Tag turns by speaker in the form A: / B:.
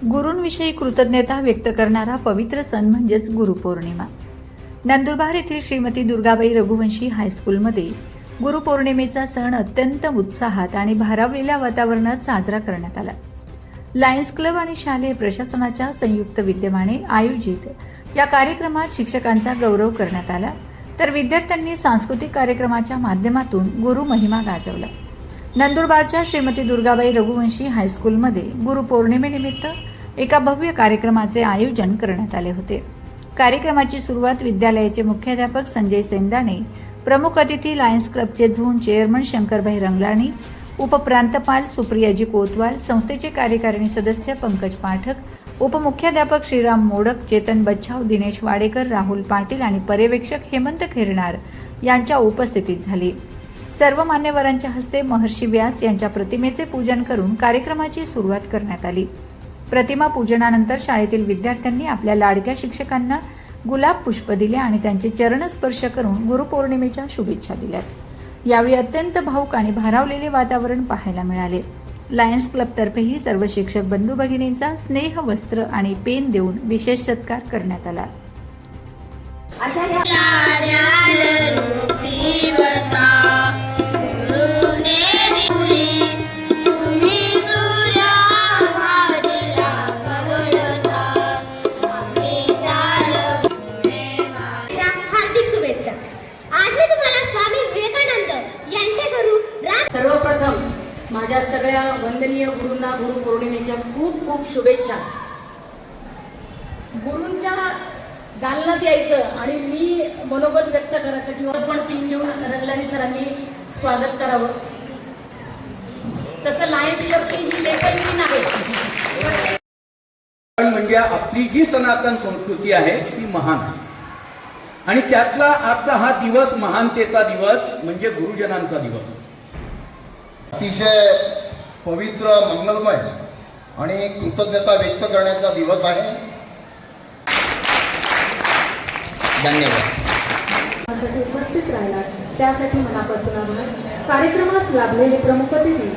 A: गुरूंविषयी कृतज्ञता व्यक्त करणारा पवित्र सण म्हणजेच गुरुपौर्णिमा। नंदुरबार येथील श्रीमती दुर्गाबाई रघुवंशी हायस्कूलमध्ये गुरुपौर्णिमेचा सण अत्यंत उत्साहात आणि भारावलेल्या वातावरणात साजरा करण्यात आला। लायन्स क्लब आणि शालेय प्रशासनाच्या संयुक्त विद्यमाने आयोजित या कार्यक्रमात शिक्षकांचा गौरव करण्यात आला, तर विद्यार्थ्यांनी सांस्कृतिक कार्यक्रमाच्या माध्यमातून गुरु महिमा गाजवला। नंदुरबारच्या श्रीमती दुर्गाबाई रघुवंशी हायस्कूलमध्ये गुरुपौर्णिमेनिमित्त एका भव्य कार्यक्रमाचे आयोजन करण्यात आले होते। कार्यक्रमाची सुरुवात विद्यालयाचे मुख्याध्यापक संजय सेंदाणे, प्रमुख अतिथी लायन्स क्लबचे झोन चेअरमन शंकरभाई रंगलाणी, उपप्रांतपाल सुप्रियाजी कोतवाल, संस्थेचे कार्यकारिणी सदस्य पंकज पाठक, उपमुख्याध्यापक श्रीराम मोडक, चेतन बच्छाव, दिनेश वाडेकर, राहुल पाटील आणि पर्यवेक्षक हेमंत खैरनार यांच्या उपस्थितीत झाली। सर्व मान्यवरांच्या हस्ते महर्षी व्यास यांच्या प्रतिमेचे पूजन करून कार्यक्रमाची सुरुवात करण्यात आली। प्रतिमा पूजनानंतर शाळेतील विद्यार्थ्यांनी आपल्या लाडक्या शिक्षकांना गुलाब पुष्प दिले आणि त्यांचे चरण स्पर्श करून गुरुपौर्णिमेच्या शुभेच्छा दिल्यात। यावेळी अत्यंत भावूक आणि भारावलेले वातावरण पाहायला मिळाले। लायन्स क्लबतर्फेही सर्व शिक्षक बंधू भगिनींचा स्नेह वस्त्र आणि पेन देऊन विशेष सत्कार करण्यात आला।
B: सर्वप्रथम माझ्या सगळ्या वंदनीय गुरूंना गुरुपौर्णिमेच्या खूप खूप शुभेच्छा। गुरूंच्या दालनात यायचं आणि मी मनोगत व्यक्त करायचं किंवा पण पिन घेऊन रंगलानी सरांनी स्वागत करावं, तसं लायन्स क्लबची ही लेखन आहे।
C: म्हणजे आपली जी सनातन संस्कृती आहे ती महान आहे आणि त्यातला आजचा हा दिवस महानतेचा दिवस म्हणजे गुरुजनांचा दिवस।
D: अतिशय पवित्र, मंगलमय आणि कृतज्ञता व्यक्त करण्याचा दिवस आहे।
E: धन्यवाद। उपस्थित राहिला त्यासाठी मनापासून आभार। कार्यक्रमास लाभलेले प्रमुख अतिथी